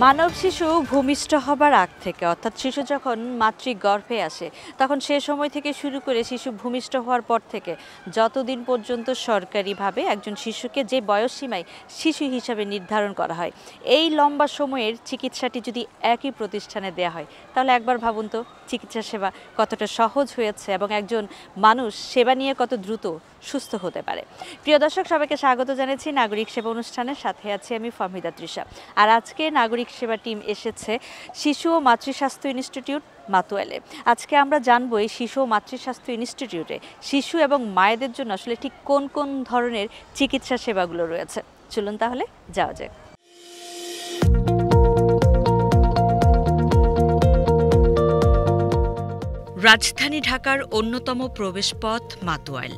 মানব শিশু ভূমিষ্ঠ হবার আগ থেকে অর্থাৎ শিশু যখন মাতৃগর্ভে আসে তখন সে সময় থেকে শুরু করে শিশু ভূমিষ্ঠ হওয়ার পর থেকে যতদিন পর্যন্ত সরকারিভাবে একজন শিশুকে যে বয়সসীমায় শিশু হিসাবে নির্ধারণ করা হয়, এই লম্বা সময়ের চিকিৎসাটি যদি একই প্রতিষ্ঠানে দেয়া হয় তাহলে একবার ভাবুন তো চিকিৎসা সেবা কতটা সহজ হয়েছে এবং একজন মানুষ সেবা নিয়ে কত দ্রুত সুস্থ হতে পারে। প্রিয় দর্শক, সবাইকে স্বাগত জানাচ্ছি নাগরিক সেবা অনুষ্ঠানের সাথে আছি আমি ফাহমিদা তৃষা। আর আজকে নাগরিক সেবা টিম এসেছে শিশু ও মাতৃস্বাস্থ্য ইনস্টিটিউট মাতুয়াইলে। আজকে আমরা জানবো এই শিশু ও মাতৃস্বাস্থ্য ইনস্টিটিউটে শিশু এবং মায়েদের জন্য আসলে ঠিক কোন কোন ধরনের চিকিৎসা সেবাগুলো রয়েছে। চলুন তাহলে যাওয়া যাক। রাজধানী ঢাকার অন্যতম প্রবেশপথ মাতুয়াইল।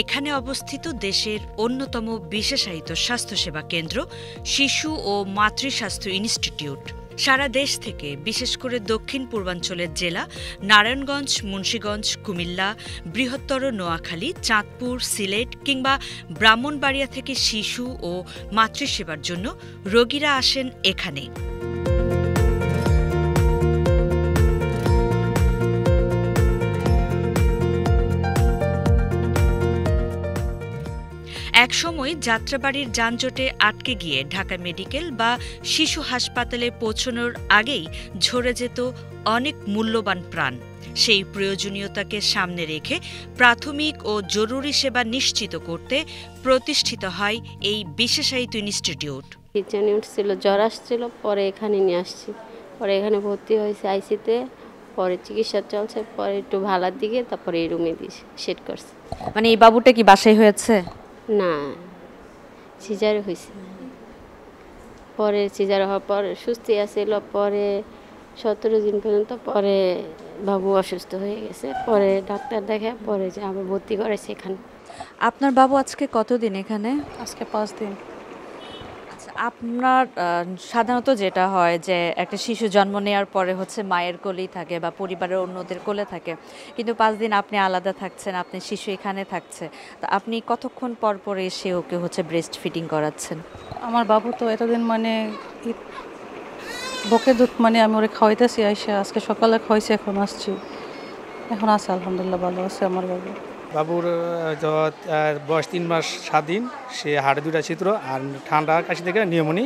এখানে অবস্থিত দেশের অন্যতম বিশেষায়িত স্বাস্থ্যসেবা কেন্দ্র শিশু ও মাতৃস্বাস্থ্য ইনস্টিটিউট। সারা দেশ থেকে, বিশেষ করে দক্ষিণ পূর্বাঞ্চলের জেলা নারায়ণগঞ্জ, মুন্সিগঞ্জ, কুমিল্লা, বৃহত্তর নোয়াখালী, চাঁদপুর, সিলেট কিংবা ব্রাহ্মণবাড়িয়া থেকে শিশু ও মাতৃসেবার জন্য রোগীরা আসেন এখানে। একসময় যাত্রাবাড়ির যানজটে আটকে গিয়ে ঢাকা মেডিকেল বা শিশু হাসপাতালে পৌঁছানোর আগেই ঝরে যেত অনেক মূল্যবান প্রাণ। সেই প্রয়োজনীয়তাকে সামনে রেখে প্রাথমিক ও জরুরি সেবা নিশ্চিত করতে প্রতিষ্ঠিত হয় এই বিশেষায়িত ইনস্টিটিউট। কিচেনে উঠছিল, জ্বর আসছিল, পরে এখানে নিয়ে আসছি, পরে এখানে ভর্তি হয়েছে আইসিতে, পরে চিকিৎসা চলছে, পরে একটু ভালোর দিকে তারপরে এই রুমে দিয়ে সেট করছে। মানে এই বাবুটা কি বাসায় হয়েছে? না, সিজারে হয়েছে। পরে সিজার হওয়ার পর সুস্থ আসছিল, পরে 17 দিন পর্যন্ত, পরে বাবু অসুস্থ হয়ে গেছে, পরে ডাক্তার দেখে পরে যে আবার ভর্তি করেছে এখানে। আপনার বাবু আজকে কতদিন এখানে? আজকে 5 দিন। আপনার সাধারণত যেটা হয় যে একটা শিশু জন্ম নেওয়ার পরে হচ্ছে মায়ের কোলেই থাকে বা পরিবারের অন্যদের কোলে থাকে, কিন্তু 5 দিন আপনি আলাদা থাকছেন, আপনি শিশু এখানে থাকছে, তো আপনি কতক্ষণ পর পর এসে ওকে হচ্ছে ব্রেস্ট ফিডিং করাচ্ছেন? আমার বাবু তো এতদিন মানে বকের দুধ মানে আমি ওরে খাওয়াইতেছি, আইসা আজকে সকালে খাওয়াইছি, এখন আসছি, এখন আছে আলহামদুলিল্লাহ, ভালো আছে আমার বাবু। বাবুর বয়স 3 মাস 7 দিন, সে হাড়ে 2টা ছিদ্র আর ঠান্ডা কাশি থেকে নিউমোনি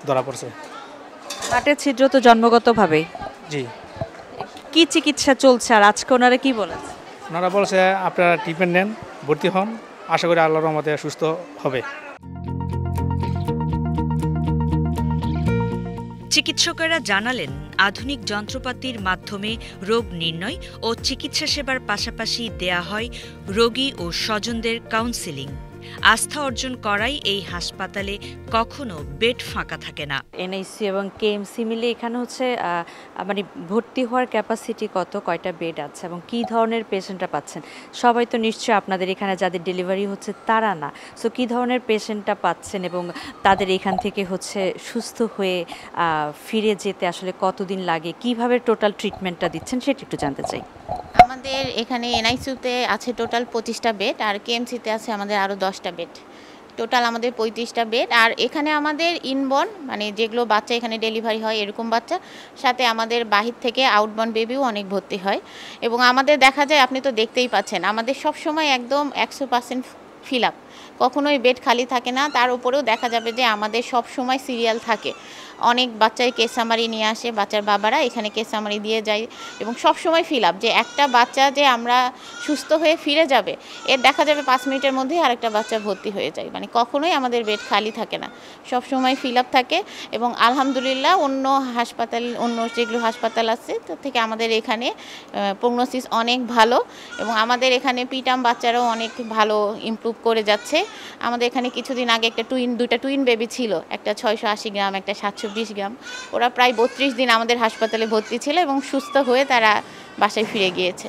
ধরা পড়ছে। হার্টের ছিদ্র তো জন্মগতভাবেই? জি। কি চিকিৎসা চলছে আর আজকে ওনারা কি বলেছে? ওনারা বলছে আপনারা ট্রিটমেন্ট নেন, ভর্তি হন, আশা করি আল্লাহর রহমতে সুস্থ হবে। চিকিৎসকেরা জানালেন, আধুনিক যন্ত্রপাতির মাধ্যমে রোগ নির্ণয় ও চিকিৎসা সেবার পাশাপাশি দেয়া হয় রোগী ও স্বজনদের কাউন্সেলিং। আস্থা অর্জন করাই এই হাসপাতালে কখনো বেড ফাঁকা থাকে না। এনআইসি এবং কেএমসি মিলে এখানে হচ্ছে মানে ভর্তি হওয়ার ক্যাপাসিটি কত, কয়টা বেড আছে এবং কী ধরনের পেশেন্টরা পাচ্ছেন? সবাই তো নিশ্চয়ই আপনাদের এখানে যাদের ডেলিভারি হচ্ছে তারা না, সো কী ধরনের পেশেন্টটা পাচ্ছেন এবং তাদের এখান থেকে হচ্ছে সুস্থ হয়ে ফিরে যেতে আসলে কতদিন লাগে, কিভাবে টোটাল ট্রিটমেন্টটা দিচ্ছেন সেটা একটু জানতে চাই। আমাদের এখানে এনআইসিউতে আছে টোটাল 25টা বেড, আর কেএমসিতে আছে আমাদের আরও 10টা বেড, টোটাল আমাদের 35টা বেড। আর এখানে আমাদের ইনবর্ন মানে যেগুলো বাচ্চা এখানে ডেলিভারি হয় এরকম বাচ্চা, সাথে আমাদের বাহির থেকে আউটবর্ন বেবিও অনেক ভর্তি হয়। এবং আমাদের দেখা যায়, আপনি তো দেখতেই পাচ্ছেন, আমাদের সব সময় একদম 100% ফিল আপ, কখনোই বেড খালি থাকে না। তার উপরেও দেখা যাবে যে আমাদের সব সময় সিরিয়াল থাকে, অনেক বাচ্চাই কেস সামারি নিয়ে আসে, বাচ্চার বাবারা এখানে কেস সামারি দিয়ে যায় এবং সব সময় ফিল আপ, যে একটা বাচ্চা যে আমরা সুস্থ হয়ে ফিরে যাবে এর দেখা যাবে 5 মিনিটের মধ্যেই আরেকটা বাচ্চা ভর্তি হয়ে যায়, মানে কখনোই আমাদের বেড খালি থাকে না, সব সময় ফিল আপ থাকে। এবং আলহামদুলিল্লাহ অন্য হাসপাতাল, অন্য যেগুলো হাসপাতাল আছে তার থেকে আমাদের এখানে প্রগনোসিস অনেক ভালো এবং আমাদের এখানে পিটাম বাচ্চারাও অনেক ভালো ইমপ্রুভ করে যাচ্ছে। আমাদের এখানে কিছুদিন আগে দুইটা টুইন বেবি ছিল, একটা 680 গ্রাম, একটা 720 গ্রাম। ওরা প্রায় 32 দিন আমাদের হাসপাতালে ভর্তি ছিল এবং সুস্থ হয়ে তারা বাসায় ফিরে গিয়েছে।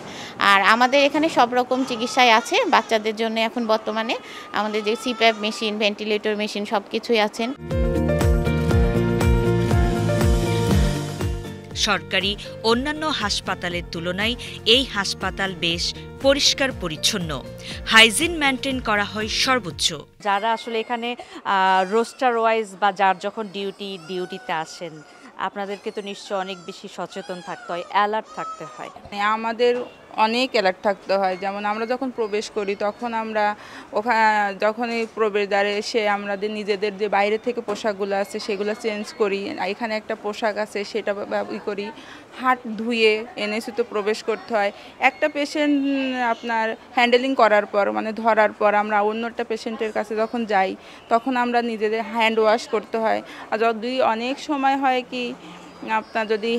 আর আমাদের এখানে সব রকম চিকিৎসায় আছে বাচ্চাদের জন্য। এখন বর্তমানে আমাদের যে সিপ্যাপ মেশিন, ভেন্টিলেটর মেশিন সব কিছুই আছেন। সরকারি অন্যান্য হাসপাতালের তুলনায় এই হাসপাতাল বেশ পরিষ্কার পরিচ্ছন্ন। হাইজিন মেনটেন করা হয় সর্বোচ্চ। যারা আসলে এখানে রোস্টার ওয়াইজ বা যার যখন ডিউটিতে আসেন, আপনাদেরকে তো নিশ্চয় অনেক বেশি সচেতন থাকতে হয়, অ্যালার্ট থাকতে হয়। আমাদের অনেক অ্যালার্ট থাকতে হয়। যেমন আমরা যখন প্রবেশ করি তখন আমরা ওখানে যখনই প্রবেশদ্বারে এসে আমাদের নিজেদের যে বাইরে থেকে পোশাকগুলো আছে সেগুলো চেঞ্জ করি। এখানে একটা পোশাক আছে সেটা করি, হাত ধুয়ে এনআইসিউতে প্রবেশ করতে হয়। একটা পেশেন্ট আপনার হ্যান্ডেলিং করার পর মানে ধরার পর আমরা অন্য একটা পেশেন্টের কাছে যখন যাই তখন আমরা নিজেদের হ্যান্ড ওয়াশ করতে হয়। আর যদি অনেক সময় হয় কি আপনার যদি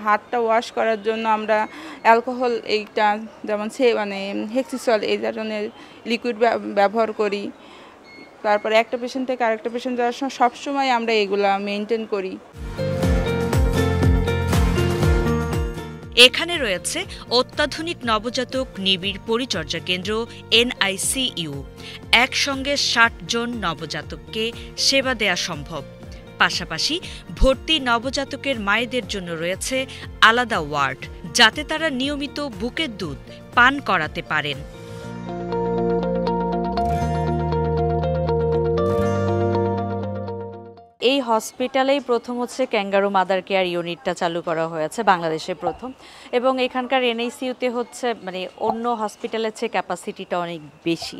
হাতটা ওয়াশ করার জন্য আমরা অ্যালকোহল এইটা যেমন মানে হেক্সিসল এই ধরনের লিকুইড ব্যবহার করি। তারপরে একটা পেশেন্ট থেকে আরেকটা পেশেন্ট যাওয়ার সময় সবসময় আমরা এগুলা মেনটেন করি। এখানে রয়েছে অত্যাধুনিক নবজাতক নিবিড় পরিচর্যা কেন্দ্র NICU। একসঙ্গে 60 জন নবজাতককে সেবা দেয়া সম্ভব। পাশাপাশি ভর্তি নবজাতকের মায়েদের জন্য রয়েছে আলাদা ওয়ার্ড, যাতে তারা নিয়মিত বুকের দুধ পান করাতে পারেন। এই হসপিটালেই প্রথম হচ্ছে ক্যাঙ্গারু মাদার কেয়ার ইউনিটটা চালু করা হয়েছে, বাংলাদেশে প্রথম। এবং এখানকার NICUতে হচ্ছে মানে অন্য হসপিটালের চেয়ে ক্যাপাসিটিটা অনেক বেশি।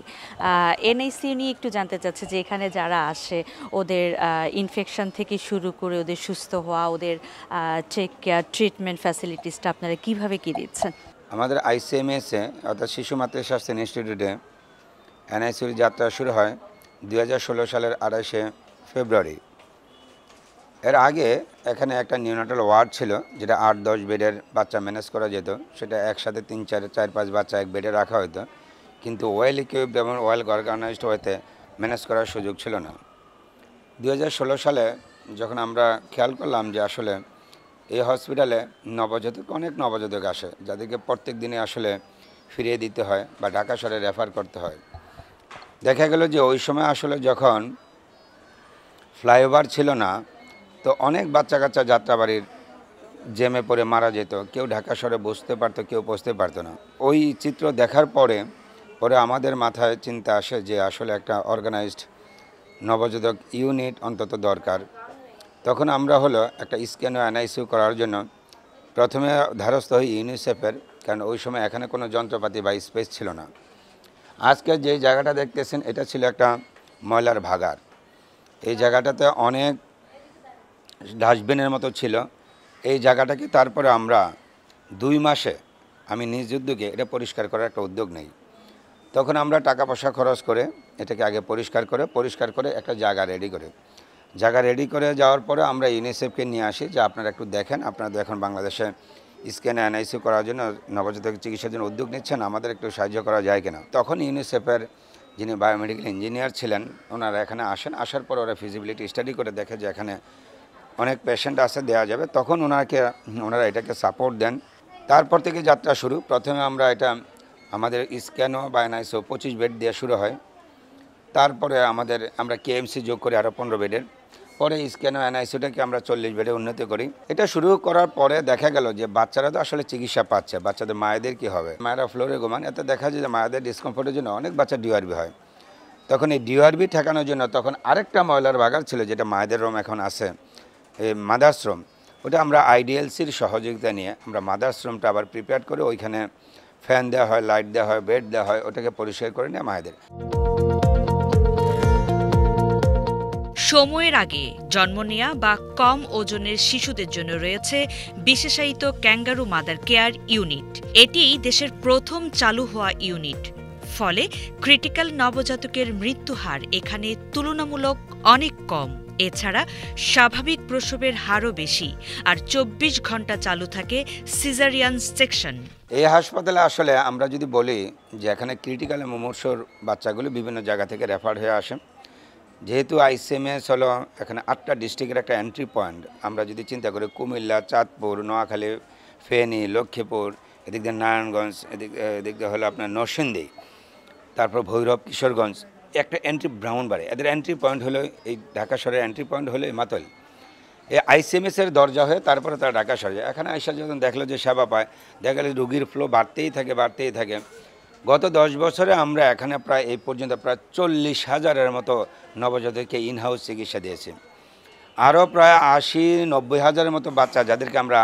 NICU নিয়ে একটু জানতে চাচ্ছে যে এখানে যারা আসে ওদের ইনফেকশন থেকে শুরু করে ওদের সুস্থ হওয়া, ওদের টেক কেয়ার ট্রিটমেন্ট ফ্যাসিলিটিসটা আপনারা কিভাবে কি দিচ্ছেন? আমাদের ICMS-এ অর্থাৎ শিশু মাতৃস্বাস্থ্য ইনস্টিটিউটে NICUর যাত্রা শুরু হয় 2016 সালের 28শে ফেব্রুয়ারি। এর আগে এখানে একটা নিউনাটাল ওয়ার্ড ছিল, যেটা 8-10 বেডের বাচ্চা ম্যানেজ করা যেত। সেটা একসাথে 3-4-5 বাচ্চা এক বেডে রাখা হতো, কিন্তু ওয়েল ইকুইপড এবং ওয়েল অর্গানাইজড হতে ম্যানেজ করার সুযোগ ছিল না। 2016 সালে যখন আমরা খেয়াল করলাম যে আসলে এই হসপিটালে অনেক নবজাতক আসে, যাদেরকে প্রত্যেক দিনে আসলে ফিরিয়ে দিতে হয় বা ঢাকা শহরে রেফার করতে হয়। দেখা গেল যে ওই সময় আসলে যখন ফ্লাইওভার ছিল না, তো অনেক বাচ্চা কাচ্চা যাত্রাবাড়ির জ্যামে পড়ে মারা যেত। কেউ ঢাকা শহরে বসতে পারতো, কেউ বসতে পারতো না। ওই চিত্র দেখার পরে আমাদের মাথায় চিন্তা আসে যে আসলে একটা অর্গানাইজড নবজাতক ইউনিট অন্তত দরকার। তখন আমরা হলো একটা স্ক্যান ও NICU করার জন্য প্রথমে ধারস্থ হই ইউনিসেফের, কারণ ওই সময় এখানে কোনো যন্ত্রপাতি বা স্পেস ছিল না। আজকে যে জায়গাটা দেখতেছেন এটা ছিল একটা ময়লার ভাগাড়। এই জায়গাটাতে অনেক ডাস্টবিনের মতো ছিল। এই জায়গাটাকে তারপরে আমরা 2 মাসে আমি নিজ উদ্যোগে এটা পরিষ্কার করার একটা উদ্যোগ নেই। তখন আমরা টাকা পয়সা খরচ করে এটাকে আগে পরিষ্কার করে একটা জায়গা রেডি করে যাওয়ার পরে আমরা ইউনিসেফকে নিয়ে আসি যে আপনারা একটু দেখেন, আপনারা এখন বাংলাদেশে স্ক্যান NICU করার জন্য নবজাতক চিকিৎসার জন্য উদ্যোগ নিচ্ছেন, আমাদের একটু সাহায্য করা যায় কিনা। তখন ইউনিসেফের যিনি বায়োমেডিক্যাল ইঞ্জিনিয়ার ছিলেন ওনারা এখানে আসার পর ওরা ফিজিবিলিটি স্টাডি করে দেখে যে এখানে অনেক পেশেন্ট আছে, দেওয়া যাবে। তখন ওনারা এটাকে সাপোর্ট দেন। তারপর থেকে যাত্রা শুরু। প্রথমে আমরা আমাদের স্ক্যানও বা NICU 25 বেড দিয়ে শুরু হয়। তারপরে আমরা KMC যোগ করি আরও 15 বেডের। পরে স্ক্যান ও NICUটাকে আমরা 40 বেডে উন্নতি করি। এটা শুরু করার পরে দেখা গেল যে বাচ্চারা তো আসলে চিকিৎসা পাচ্ছে, বাচ্চাদের মায়েদের কি হবে? মায়েরা ফ্লোরে ঘুমান, এতে দেখা যায় যে মায়েদের ডিসকমফোর্টের জন্য অনেক বাচ্চা DRB হয়। তখন এই DRB ঠেকানোর জন্য তখন আরেকটা ময়লার ভাগাড় ছিল, যেটা মায়েদের রুম এখন আছে, এই মাদার্স রুম। ওটা আমরা IDLCর সহযোগিতা নিয়ে আমরা মাদার্স রুমটা আবার প্রিপেয়ার করে ওইখানে ফ্যান দেওয়া হয়, লাইট দেওয়া হয়, বেড দেওয়া হয়, ওটাকে পরিষ্কার করে নেয় মায়েদের। সময়ের আগে জন্ম নেয়া বা কম ওজনের শিশুদের জন্য রয়েছে বিশেষায়িত ক্যাঙ্গারু মাদার কেয়ার ইউনিট। এটি দেশের প্রথম চালু হওয়া ইউনিট। ফলে ক্রিটিক্যাল নবজাতকের মৃত্যুহার এখানে তুলনামূলক অনেক কম। এছাড়া স্বাভাবিক প্রসবের হারও বেশি, আর 24 ঘন্টা চালু থাকে সিজারিয়ান সেকশন। এই হাসপাতালে আসলে আমরা যদি বলি যে এখানে ক্রিটিক্যাল মুমূর্ষুর বাচ্চাগুলো বিভিন্ন জায়গা থেকে রেফার হয়ে আসে। যেহেতু ICMS হলো এখানে 8টা ডিস্ট্রিক্টের একটা এন্ট্রি পয়েন্ট। আমরা যদি চিন্তা করি কুমিল্লা, চাঁদপুর, নোয়াখালী, ফেনী, লক্ষ্মীপুর, এদিক দিয়ে নারায়ণগঞ্জ, এদিক দিয়ে হলো আপনার নরসিংদী, তারপর ভৈরব, কিশোরগঞ্জ, একটা এন্ট্রি ব্রাহ্মণবাড়ি, এদের এন্ট্রি পয়েন্ট হলো এই ঢাকা শহরের এন্ট্রি পয়েন্ট হলো এই মাতল। এই আইসিএমএসের দরজা হয়ে তারপরে তারা ঢাকা শহরে যায়। এখানে আইসা যখন দেখলো যে সেবা পায়, দেখা গেল রুগীর ফ্লো বাড়তেই থাকে। গত 10 বছরে আমরা এখানে প্রায় এই পর্যন্ত প্রায় 40,000-এর মতো নবজাতককে ইনহাউস চিকিৎসা দিয়েছি। আরও প্রায় 80-90 হাজারের মতো বাচ্চা যাদেরকে আমরা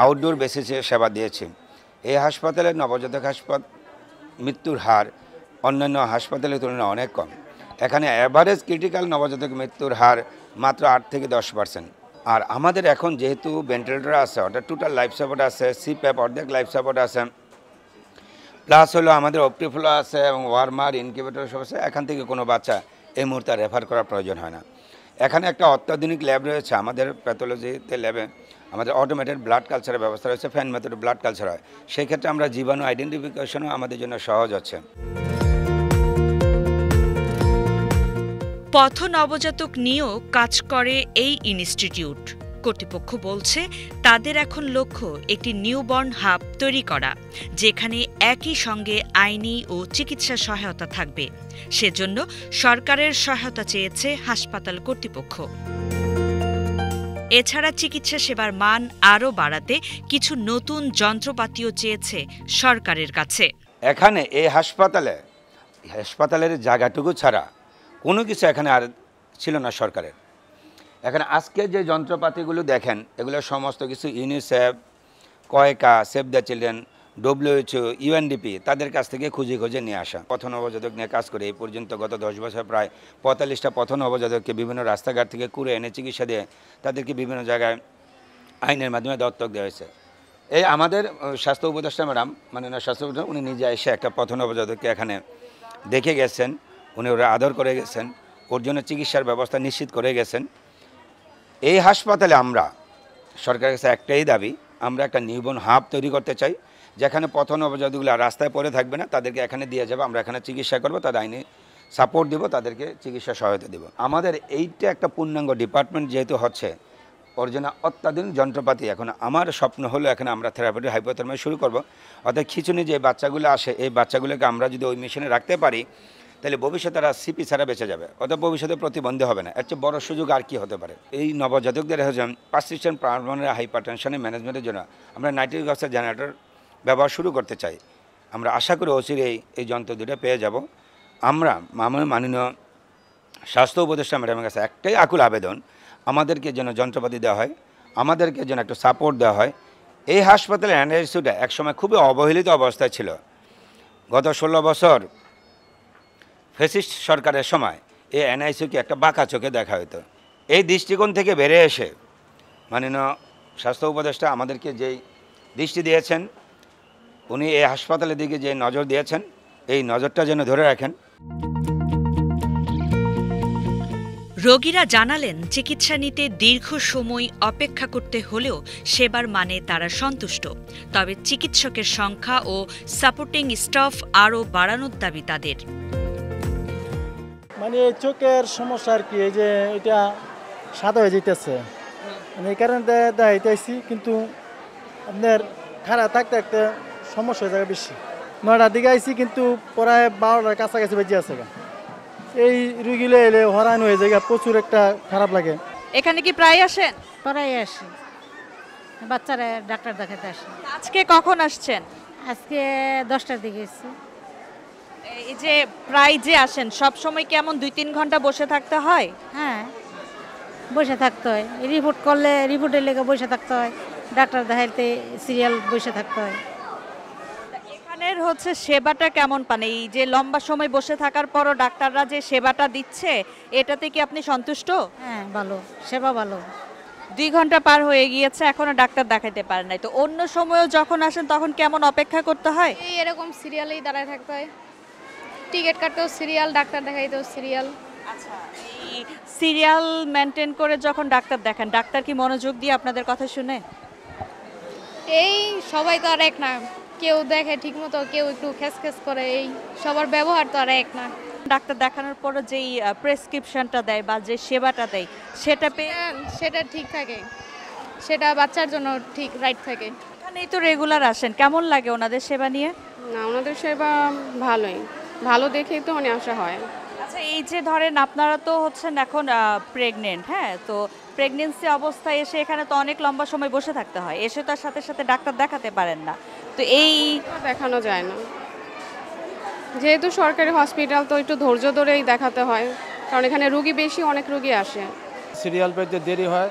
আউটডোর বেসিসে সেবা দিয়েছি। এই হাসপাতালে নবজাতক মৃত্যুর হার অন্যান্য হাসপাতালের তুলনায় অনেক কম। এখানে অ্যাভারেজ ক্রিটিক্যাল নবজাতক মৃত্যুর হার মাত্র 8 থেকে 10%। আর আমাদের এখন যেহেতু ভেন্টিলেটর আছে, অর্থাৎ টোটাল লাইফ সাপোর্ট আছে, সিপ্যাপ অর্ধেক লাইফ সাপোর্ট আছে, প্লাস হলো আমাদের অপটিফ্লো আছে এবং ওয়ার্মার ইনকিউবেটর সব আছে, এখান থেকে কোনো বাচ্চা এই মুহূর্তে রেফার করার প্রয়োজন হয় না। এখানে একটা অত্যাধুনিক ল্যাব রয়েছে আমাদের প্যাথোলজিতে ল্যাবে, আমাদের অটোমেটেড ব্লাড কালচারের ব্যবস্থা রয়েছে, ফ্যান মেথডে ব্লাড কালচার হয়। সেই ক্ষেত্রে আমরা জীবাণু আইডেন্টিফিকেশনও আমাদের জন্য সহজ হচ্ছে। পথ নবজাতক নিয়েও কাজ করে এই ইনস্টিটিউট। কর্তৃপক্ষ বলছে তাদের এখন লক্ষ্য একটি নিউবর্ন হাব তৈরি করা, যেখানে একই সঙ্গে আইনি ও চিকিৎসা সহায়তা থাকবে। সেজন্য সরকারের সহায়তা চেয়েছে হাসপাতাল কর্তৃপক্ষ। এছাড়া চিকিৎসা সেবার মান আরও বাড়াতে কিছু নতুন যন্ত্রপাতিও চেয়েছে সরকারের কাছে। এখানে এই হাসপাতালের জায়গাটুকু ছাড়া কোনো কিছু এখানে আর ছিল না সরকারের। এখানে আজকে যে যন্ত্রপাতিগুলো দেখেন, এগুলো সমস্ত কিছু ইউনিসেফ, কয়েকা, save the children, WHO, UNDP তাদের কাছ থেকে খুঁজে নিয়ে আসা। পথ নবজাতক নিয়ে কাজ করে এই পর্যন্ত গত 10 বছর প্রায় 45টা পথ নবজাতককে বিভিন্ন রাস্তাঘাট থেকে কুড়ে এনে চিকিৎসা দিয়ে তাদেরকে বিভিন্ন জায়গায় আইনের মাধ্যমে দত্তক দেওয়া হয়েছে। এই আমাদের স্বাস্থ্য উপদেষ্টা ম্যাডাম, মাননীয় স্বাস্থ্য উপদেষ্টা, উনি নিজে এসে একটা পথ নবজাতককে এখানে দেখে গেছেন, উনি ওরা আদর করে গেছেন, ওর জন্য চিকিৎসার ব্যবস্থা নিশ্চিত করে গেছেন। এই হাসপাতালে আমরা সরকারের কাছে একটাই দাবি, আমরা একটা নিউবর্ন হাব তৈরি করতে চাই, যেখানে পথ নবজাতকগুলো রাস্তায় পড়ে থাকবে না, তাদেরকে এখানে দিয়ে যাবে, আমরা এখানে চিকিৎসা করব, তাদের আইনি সাপোর্ট দিব, তাদেরকে চিকিৎসা সহায়তা দেব। আমাদের এইটা একটা পূর্ণাঙ্গ ডিপার্টমেন্ট যেহেতু হচ্ছে, ওর জন্য অত্যাধুনিক যন্ত্রপাতি। এখন আমার স্বপ্ন হলো এখানে আমরা থেরাপিউটিক হাইপোথার্মিয়া শুরু করব, অর্থাৎ খিচুনি যে বাচ্চাগুলো আসে, এই বাচ্চাগুলোকে আমরা যদি ওই মেশিনে রাখতে পারি, তাহলে ভবিষ্যতে তারা সিপি ছাড়া বেঁচে যাবে, অর্থাৎ ভবিষ্যতে প্রতিবন্ধী হবে না। এর চেয়ে বড় সুযোগ আর কি হতে পারে। এই নবজাতকদের পারসিস্টেন্ট পালমোনারি হাইপারটেনশনের ম্যানেজমেন্টের জন্য আমরা নাইট্রিক অক্সাইড জেনারেটর ব্যবহার শুরু করতে চাই। আমরা আশা করি অচিরেই এই যন্ত্র দুটো পেয়ে যাব। আমরা মাননীয় স্বাস্থ্য উপদেষ্টা ম্যাডামের কাছে একটাই আকুল আবেদন, আমাদেরকে যেন যন্ত্রপাতি দেওয়া হয়, আমাদেরকে যেন একটু সাপোর্ট দেওয়া হয়। এই হাসপাতালের এনআইসিউটা একসময় খুবই অবহেলিত অবস্থায় ছিল। গত 16 বছর ফ্যাসিস্ট সরকারের সময় এই এনআইসিউকে একটা বাঁকা চোখে দেখা হতো। এই দৃষ্টিকোণ থেকে বেড়ে এসে মাননীয় স্বাস্থ্য উপদেষ্টা আমাদেরকে যেই দৃষ্টি দিয়েছেন, উনি এই হাসপাতালের দিকে যে নজর দিয়েছেন, এই নজরটা যেন ধরে রাখেন। রোগীরা জানালেন চিকিৎসা নিতে দীর্ঘ সময় অপেক্ষা করতে হলেও সেবার মানে তারা সন্তুষ্ট। তবে চিকিৎসকের সংখ্যা ও সাপোর্টিং স্টাফ আরও বাড়ানোর দাবি তাদের। মানে চোখের সমস্যা আর কি, এই যে এটা সাদা হয়ে যেতেছে, মানে এই কারণে দেখাইতেছি, কিন্তু আপনার খারাপ থাকতে থাকতে সমস্যা হয়ে যাবে বেশি। 9টার দিকে আইসি, কিন্তু প্রায় 12টার কাছাকাছি বেজে আছে। এই রুগীলে এলে হরান হয়ে যায়, প্রচুর একটা খারাপ লাগে। এখানে কি প্রায় আসেন? প্রায় আসি, বাচ্চারা ডাক্তার দেখাতে আসে। আজকে কখন আসছেন? আজকে 10টার দিকে এসেছি। এই যে প্রায় যে আসেন, সব সময় কেমন 2-3 ঘন্টা বসে থাকতে হয়? হ্যাঁ, বসে থাকতে হয়। রিপোর্ট করলে রিপোর্টের লেগে বসে থাকতে হয়, ডাক্তার দেখাইতে সিরিয়াল বসে থাকতে হয়। এখানের সেবাটা কেমন পান? এই যে লম্বা সময় বসে থাকার পরও ডাক্তাররা যে সেবাটা দিচ্ছে, এটাতে কি আপনি সন্তুষ্ট? হ্যাঁ, ভালো সেবা, ভালো। 2 ঘন্টা পার হয়ে গিয়েছে, এখনো ডাক্তার দেখাইতে পারেন নাই। তো অন্য সময়ও যখন আসেন তখন কেমন অপেক্ষা করতে হয়? এই এরকম সিরিয়ালেই দাঁড়ায় থাকতে হয়, টিকিট কাটতেও সিরিয়াল, ডাক্তার দেখাইতেও সিরিয়াল। আচ্ছা, এই সিরিয়াল মেনটেন করে যখন ডাক্তার দেখেন, ডাক্তার কি মনোযোগ দিয়ে আপনাদের কথা শুনে? এই সবাই তো আর এক না, কেউ দেখে ঠিক মতো, কেউ একটু খেস করে, এই সবার ব্যবহার তো আর এক না। ডাক্তার দেখানোর পরে যেই প্রেসক্রিপশনটা দেয় বা যে সেবাটা দেয়, সেটা ঠিক থাকে, সেটা বাচ্চার জন্য ঠিক রাইট থাকে। এখানেই তো রেগুলার আসেন, কেমন লাগে ওনাদের সেবা নিয়ে? না, ওনাদের সেবা ভালোই, ভালো দেখেই তো আসা হয়। আচ্ছা, এই যে ধরেন আপনারা তো হচ্ছেন এখন প্রেগনেন্ট, হ্যাঁ, তো প্রেগনেন্সি অবস্থায় এসে এখানে তো অনেক লম্বা সময় বসে থাকতে হয়, এসে তার সাথে সাথে ডাক্তার দেখাতে পারেন না, তো এই দেখানো যায় না, যেহেতু সরকারি হসপিটাল তো একটু ধৈর্য ধরেই দেখাতে হয়, কারণ এখানে রুগী বেশি, অনেক রুগী আসে। সিরিয়াল পেতে দেরি হয়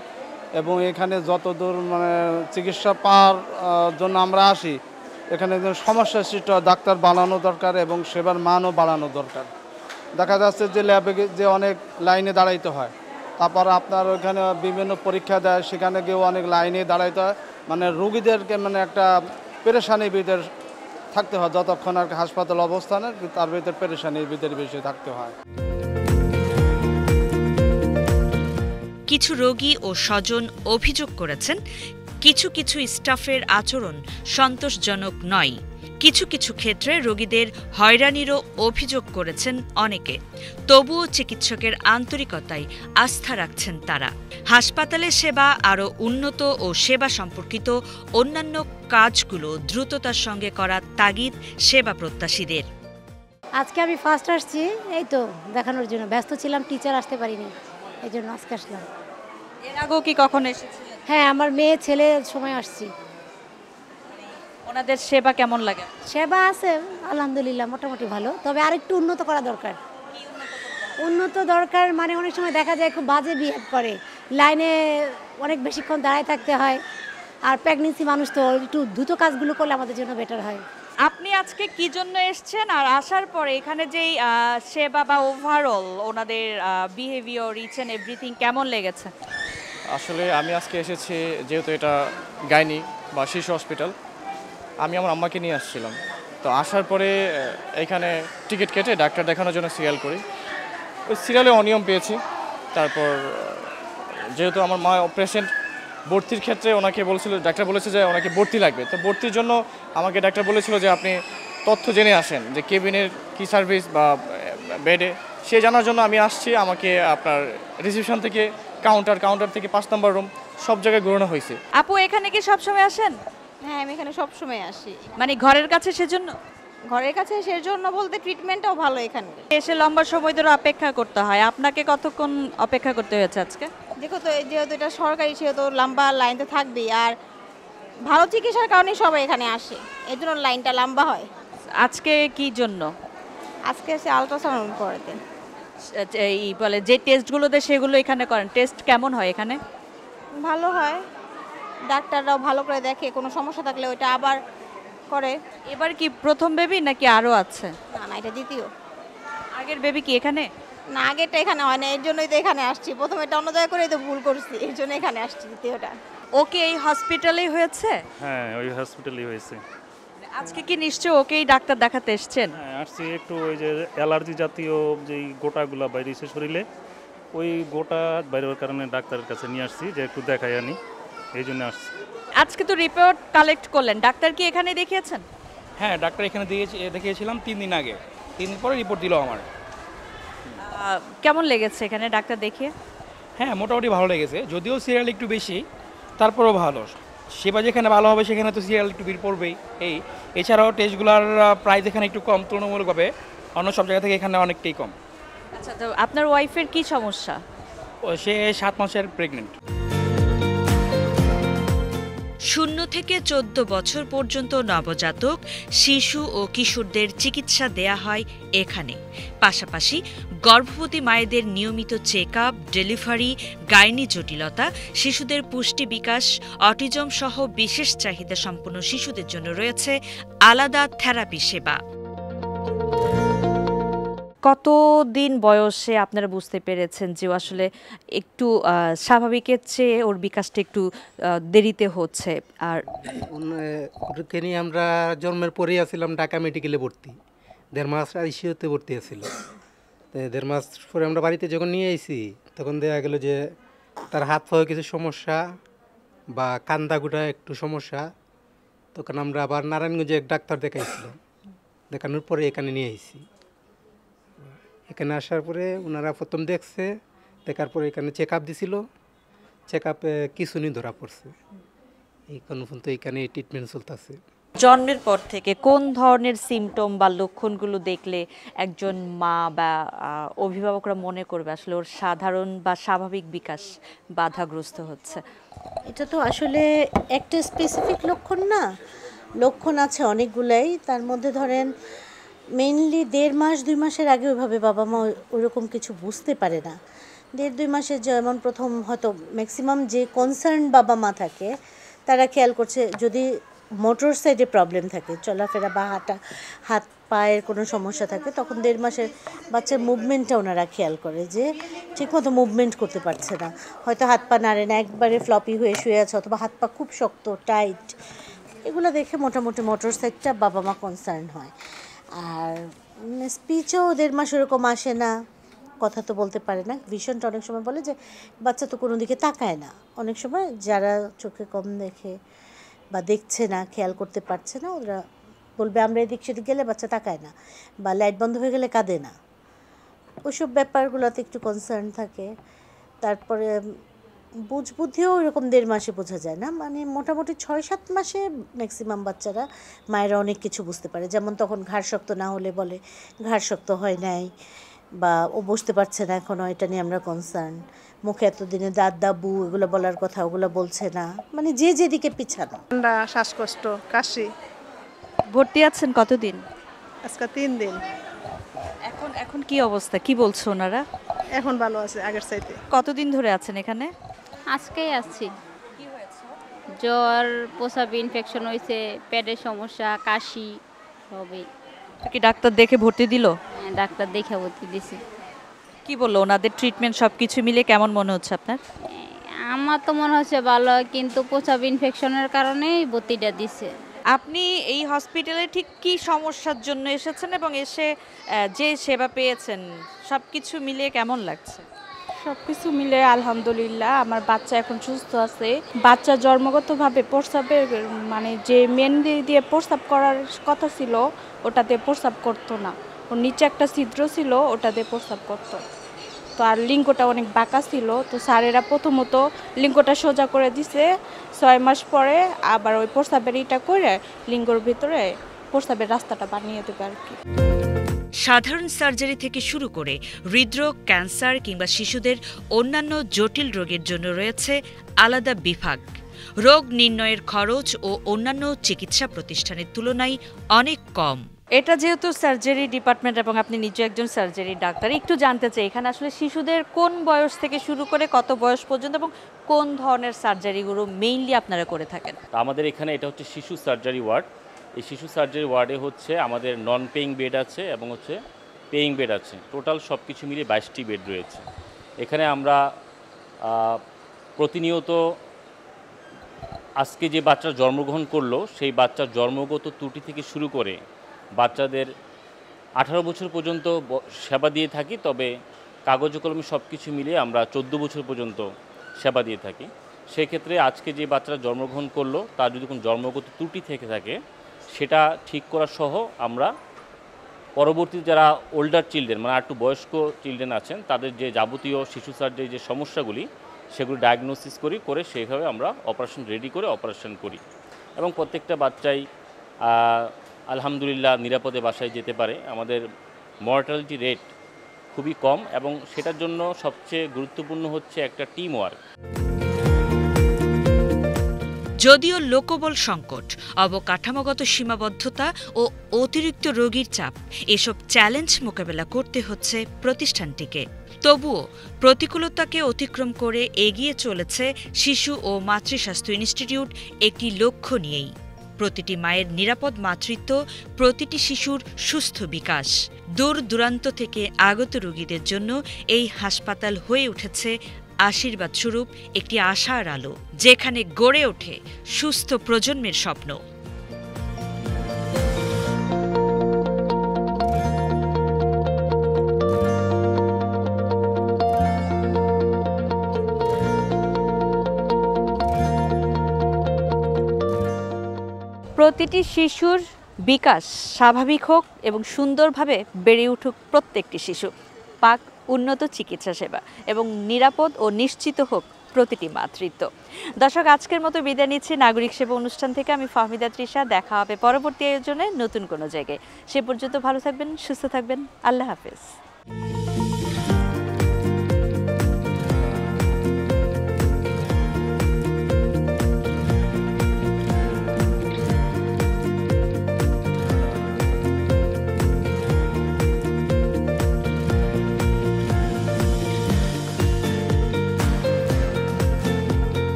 এবং এখানে যত দূর মানে চিকিৎসা পাওয়ার জন্য আমরা আসি, এখানে সমস্যার সৃষ্টি হয়। ডাক্তার বাড়ানো দরকার এবং সেবার মানও বাড়ানো দরকার। দেখা যাচ্ছে যে ল্যাবে যে অনেক লাইনে দাঁড়াইতে হয়, তারপর আপনার ওখানে বিভিন্ন পরীক্ষা দেয়, সেখানে গিয়েও অনেক লাইনে দাঁড়াইতে হয়, মানে রুগীদেরকে মানে একটা পেরেশানির ভিতরে থাকতে হয়, যতক্ষণ আর হাসপাতাল অবস্থানে তার ভিতরে পেরেশানির ভিতরে বেশি থাকতে হয়। কিছু রোগী ও স্বজন অভিযোগ করেছেন কিছু কিছু স্টাফের আচরণ সন্তোষজনক নয়। কিছু কিছু ক্ষেত্রে রোগীদের হয়রানিরও অভিযোগ করেছেন অনেকে। তবুও চিকিৎসকের আন্তরিকতায় আস্থা রাখছেন তারা। হাসপাতালের সেবা আরও উন্নত ও সেবা সম্পর্কিত অন্যান্য কাজগুলো দ্রুততার সঙ্গে করার তাগিদ সেবা প্রত্যাশীদের। আজকে আমি ফার্স্ট আসছি, এই তো দেখানোর জন্য ব্যস্ত ছিলাম, টিচার আসতে পারিনি, এই জন্য আজকে আসলাম। এর আগেও কি কখন এসেছিলেন? হ্যাঁ, আমার মেয়ে ছেলের সময় আসছি। ওনাদের সেবা কেমন লাগে? সেবা আছে আলহামদুলিল্লাহ, মোটামুটি ভালো, তবে আরেকটু উন্নত করা দরকার। উন্নত দরকার মানে অনেক সময় দেখা যায় খুব বাজে বিহেভ করে, লাইনে অনেক বেশিক্ষণ দাঁড়ায় থাকতে হয়, আর প্রেগনেন্সি মানুষ তো একটু দ্রুত কাজগুলো করলে আমাদের জন্য বেটার হয়। আপনি আজকে কি জন্য এসেছেন, আর আসার পরে এখানে যেই সেবা বা ওভারঅল ওনাদের বিহেভিয়ার, ইচ অ্যান্ড এভরিথিং কেমন লেগেছে? আসলে আমি আজকে এসেছি যেহেতু এটা গাইনি বা শিশু হসপিটাল, আমি আমার আম্মাকে নিয়ে আসছিলাম, তো আসার পরে এখানে টিকিট কেটে ডাক্তার দেখানোর জন্য সিরিয়াল করি। ওই সিরিয়ালে অনিয়ম পেয়েছি। তারপর যেহেতু আমার মা পেশেন্ট, ভর্তির ক্ষেত্রে ওনাকে বলেছিল, ডাক্তার বলেছে যে ওনাকে ভর্তি লাগবে, তো ভর্তির জন্য আমাকে ডাক্তার বলেছিল যে আপনি তথ্য জেনে আসেন যে কেবিনের কী সার্ভিস বা বেডে, সে জানার জন্য আমি আসছি। আমাকে আপনার রিসেপশন থেকে কাউন্টার থেকে 5 নম্বর রুম সব জায়গায় ঘোরানো হয়েছে। আপু, এখানে কি সবসময় আসেন? হ্যাঁ, আমি এখানে সবসময় আসি। মানে ঘরের কাছে সেজন্য? ঘরের কাছে সেজন্য বলতে ট্রিটমেন্টটাও ভালো এখানে। এসে লম্বা সময় ধরে অপেক্ষা করতে হয়, আপনাকে কতক্ষণ অপেক্ষা করতে হয়েছে আজকে? দেখো তো, যেহেতু এটা সরকারি সেহেতু লম্বা লাইন তো থাকবেই, আর ভালো চিকিৎসার কারণে সবাই এখানে আসে, এই জন্য লাইনটা লম্বা হয়। আজকে কি জন্য? আজকে সে আলট্রাসাউন্ড করাতেন। এই বলে যে টেস্টগুলো দেয় সেগুলো এখানে করেন, টেস্ট কেমন হয় এখানে? ভালো হয়, ডাক্তাররাও ভালো করে দেখে, কোনো সমস্যা থাকলে ওইটা আবার করে। এবার কি প্রথম বেবি নাকি আরও আছে? না, এটা দ্বিতীয়। আগের বেবি কি এখানে? না, আগেরটা এখানে হয় না, এর জন্যই তো এখানে আসছি। প্রথমে এটা অন্য জায়গায় করেই তো ভুল করছি, এর জন্য এখানে আসছি দ্বিতীয়টা। ওকে এই হসপিটালেই হয়েছে? হ্যাঁ, ওই হসপিটালেই হয়েছে। আজকে কি নিশ্চয় ওকেই ডাক্তার দেখাতে এসেছেন? হ্যাঁ, আসছি একটু ওই যে অ্যালার্জি জাতীয় যেই গোটাগুলো বাইরেছে শরীরে, ওই গোটা বাইরের কারণে ডাক্তারের কাছে নিয়ে আসছি যে একটু দেখাই আনি, এই জন্য আসছি। আজকে তো রিপোর্ট কালেক্ট করলেন, ডাক্তার কি এখানে দেখিয়েছেন? হ্যাঁ, ডাক্তার এখানে দেখিয়েছিলাম 3 দিন আগে, 3 দিন পরে রিপোর্ট দিল আমার। কেমন লেগেছে এখানে ডাক্তার দেখিয়ে? হ্যাঁ, মোটামুটি ভালো লেগেছে, যদিও সিরিয়াল একটু বেশি, তারপরেও ভালো। সেবা যেখানে ভালো হবে সেখানে তো সিরিয়াল একটু ভিড় পড়বেই। এছাড়াও টেস্টগুলোর প্রাইস এখানে একটু কম তুলনামূলকভাবে, অন্য সব জায়গা থেকে এখানে অনেকটাই কম। আচ্ছা, তো আপনার ওয়াইফের কি সমস্যা? সে 7 মাসের প্রেগনেন্ট। 0 থেকে 14 বছর পর্যন্ত নবজাতক, শিশু ও কিশোরদের চিকিৎসা দেয়া হয় এখানে। পাশাপাশি গর্ভবতী মায়েদের নিয়মিত চেক আপ, ডেলিভারি, গাইনি জটিলতা, শিশুদের পুষ্টি বিকাশ, অটিজম সহ বিশেষ চাহিদা সম্পন্ন শিশুদের জন্য রয়েছে আলাদা থেরাপি সেবা। কতদিন বয়সে আপনারা বুঝতে পেরেছেন যে আসলে একটু স্বাভাবিকের চেয়ে ওর বিকাশটা একটু দেরিতে হচ্ছে? আর ওকে নিয়ে আমরা জন্মের পরেই আসছিলাম ঢাকা মেডিকেলে ভর্তি, 1.5 মাস আইসিইউতে ভর্তি আছিল। 1.5 মাস পরে আমরা বাড়িতে যখন নিয়ে আইছি তখন দেখা গেল যে তার হাত পায়ে কিছু সমস্যা বা কান্দাগুটা একটু সমস্যা। তখন আমরা আবার নারায়ণগঞ্জে এক ডাক্তার দেখাইছিলাম, দেখানোর পরে এখানে নিয়ে আইছি। এখানে আসার পরে ওনারা প্রথম দেখছে, দেখার পরে এখানে চেক আপ দিছিল, চেক আপে কিছু নি ধরা পড়ছে। এই পর্যন্ত এখানে ট্রিটমেন্ট চলতেছে। জন্মের পর থেকে কোন ধরনের সিমটম বা লক্ষণগুলো দেখলে একজন মা বা অভিভাবকরা মনে করবে আসলে ওর সাধারণ বা স্বাভাবিক বিকাশ বাধাগ্রস্ত হচ্ছে? এটা তো আসলে একটা স্পেসিফিক লক্ষণ না, লক্ষণ আছে অনেকগুলাই। তার মধ্যে ধরেন মেইনলি 1.5 মাস 2 মাসের আগে ওইভাবে বাবা মা ওইরকম কিছু বুঝতে পারে না। 1.5-2 মাসে যেমন প্রথম হয়তো ম্যাক্সিমাম যে কনসার্ন বাবা মা থাকে তারা খেয়াল করছে যদি মোটর সাইডে প্রবলেম থাকে, চলাফেরা বা হাত পায়ের কোনো সমস্যা থাকে, তখন 1.5 মাসের বাচ্চার মুভমেন্টটা ওনারা খেয়াল করে যে ঠিকমতো মুভমেন্ট করতে পারছে না, হয়তো হাত পা নাড়ে না, একবারে ফ্লপি হয়ে শুয়ে আছে, অথবা হাত পা খুব শক্ত টাইট। এগুলো দেখে মোটামুটি মোটর সাইডটা বাবা মা কনসার্ন হয়। আর স্পিচও 1.5 মাস ওরকম আসে না, কথা তো বলতে পারে না। ভিশনটা অনেক সময় বলে যে বাচ্চা তো কোনো দিকে তাকায় না। অনেক সময় যারা চোখে কম দেখে বা দেখছে না, খেয়াল করতে পারছে না, ওরা বলবে আমরা এদিক সেদিক গেলে বাচ্চা তাকায় না, বা লাইট বন্ধ হয়ে গেলে কাঁদে না। ওইসব ব্যাপারগুলোতে একটু কনসার্ন থাকে। তারপরে বুদ্ধিও এরকম 1.5 মাসে বোঝা যায় না, মানে মোটামুটি 6-7 মাসে ম্যাক্সিমাম বাচ্চারা মায়েরা অনেক কিছু বুঝতে পারে। যেমন তখন ঘাড় শক্ত না হলে বলে ঘাড় শক্ত হয় নাই, বা ও বসতে পারছে না এখনও, এটা নিয়ে আমরা কনসার্ন। মুখে এতদিনে দাঁত দাবু এগুলো বলার কথা, ওগুলো বলছে না, মানে যে যেদিকে পিছানো। ঠান্ডা, শ্বাসকষ্ট, কাশি। ভর্তি আছেন কতদিন? আজকে 3 দিন। এখন কি অবস্থা, কি বলছো ওনারা? এখন ভালো আছে আগের চাইতে। কতদিন ধরে আছেন এখানে? আজকেই আসছি। কি হয়েছে? জ্বর, প্রস্রাব ইনফেকশন হয়েছে, পেটের সমস্যা, কাশি সবই। কি ডাক্তার দেখে ভর্তি দিল? হ্যাঁ, ডাক্তার দেখে ভর্তি দিয়েছে। কি বললো ওনাদের ট্রিটমেন্ট সব কিছু মিলে কেমন মনে হচ্ছে আপনার? আমার তো মনে হচ্ছে ভালো, কিন্তু প্রস্রাব ইনফেকশনের কারণেই ভর্তিটা দিছে। আপনি এই হসপিটালে ঠিক কি সমস্যার জন্য এসেছেন এবং এসে যে সেবা পেয়েছেন সব কিছু মিলিয়ে কেমন লাগছে? সব কিছু মিলে আলহামদুলিল্লাহ, আমার বাচ্চা এখন সুস্থ আছে। বাচ্চা জন্মগতভাবে প্রস্রাবের মানে যে মেন দিয়ে প্রস্রাব করার কথা ছিল ওটাতে প্রস্রাব করতো না, ওর নিচে একটা ছিদ্র ছিল ওটাতে প্রস্রাব করতো। তো আর লিঙ্গটা অনেক বাঁকা ছিল, তো স্যারেরা প্রথমত লিঙ্গটা সোজা করে দিছে, 6 মাস পরে আবার ওই প্রস্রাবের ইটা করে লিঙ্গর ভিতরে প্রস্রাবের রাস্তাটা বানিয়ে দেবে আর কি। সাধারণ সার্জারি থেকে শুরু করে হৃদরোগ, ক্যান্সার কিংবা শিশুদের অন্যান্য জটিল রোগের জন্য রয়েছে আলাদা বিভাগ। রোগ নির্ণয়ের খরচ ও অন্যান্য চিকিৎসা প্রতিষ্ঠানের তুলনায় অনেক কম। এটা যেহেতু সার্জারি ডিপার্টমেন্ট এবং আপনি নিজে একজন সার্জারি ডাক্তার, একটু জানতে চাই এখানে আসলে শিশুদের কোন বয়স থেকে শুরু করে কত বয়স পর্যন্ত এবং কোন ধরনের সার্জারিগুলো মেইনলি আপনারা করে থাকেন? আমাদের এখানে এটা হচ্ছে শিশু সার্জারি ওয়ার্ড। এই শিশু সার্জারি ওয়ার্ডে হচ্ছে আমাদের নন পেইং বেড আছে এবং হচ্ছে পেইং বেড আছে। টোটাল সব কিছু মিলিয়ে 22টি বেড রয়েছে। এখানে আমরা প্রতিনিয়ত আজকে যে বাচ্চা জন্মগ্রহণ করলো সেই বাচ্চার জন্মগত ত্রুটি থেকে শুরু করে বাচ্চাদের 18 বছর পর্যন্ত সেবা দিয়ে থাকি। তবে কাগজ কলমে সব কিছু মিলিয়ে আমরা 14 বছর পর্যন্ত সেবা দিয়ে থাকি। সেক্ষেত্রে আজকে যে বাচ্চারা জন্মগ্রহণ করলো তার যদি কোনো জন্মগত ত্রুটি থেকে থাকে সেটা ঠিক করা সহ আমরা পরবর্তীতে যারা ওল্ডার চিলড্রেন মানে একটু বয়স্ক চিলড্রেন আছেন তাদের যে যাবতীয় শিশু সার্জারি যে সমস্যাগুলি সেগুলি ডায়াগনোসিস করে সেইভাবে আমরা অপারেশন রেডি করে অপারেশন করি এবং প্রত্যেকটা বাচ্চাই আলহামদুলিল্লাহ নিরাপদে বাসায় যেতে পারে। আমাদের মর্টালিটি রেট খুবই কম এবং সেটার জন্য সবচেয়ে গুরুত্বপূর্ণ হচ্ছে একটা টিম ওয়ার্ক। যদিও লোকবল সংকট, অবকাঠামোগত সীমাবদ্ধতা ও অতিরিক্ত রোগীর চাপ এসব চ্যালেঞ্জ মোকাবেলা করতে হচ্ছে প্রতিষ্ঠানটিকে, তবুও প্রতিকূলতাকে অতিক্রম করে এগিয়ে চলেছে শিশু ও মাতৃস্বাস্থ্য ইনস্টিটিউট একটি লক্ষ্য নিয়েই। প্রতিটি মায়ের নিরাপদ মাতৃত্ব, প্রতিটি শিশুর সুস্থ বিকাশ। দূর দূরান্ত থেকে আগত রোগীদের জন্য এই হাসপাতাল হয়ে উঠেছে আশীর্বাদ স্বরূপ একটি আশার আলো, যেখানে গড়ে ওঠে সুস্থ প্রজন্মের স্বপ্ন। প্রতিটি শিশুর বিকাশ স্বাভাবিক হোক এবং সুন্দরভাবে বেড়ে উঠুক প্রত্যেকটি শিশু, পাক উন্নত চিকিৎসা সেবা এবং নিরাপদ ও নিশ্চিত হোক প্রতিটি মাতৃত্ব। দর্শক, আজকের মতো বিদায় নিচ্ছি নাগরিক সেবা অনুষ্ঠান থেকে। আমি ফাহমিদা তৃষা। দেখা হবে পরবর্তী আয়োজনে নতুন কোনো জায়গায়। সে পর্যন্ত ভালো থাকবেন, সুস্থ থাকবেন। আল্লাহ হাফেজ।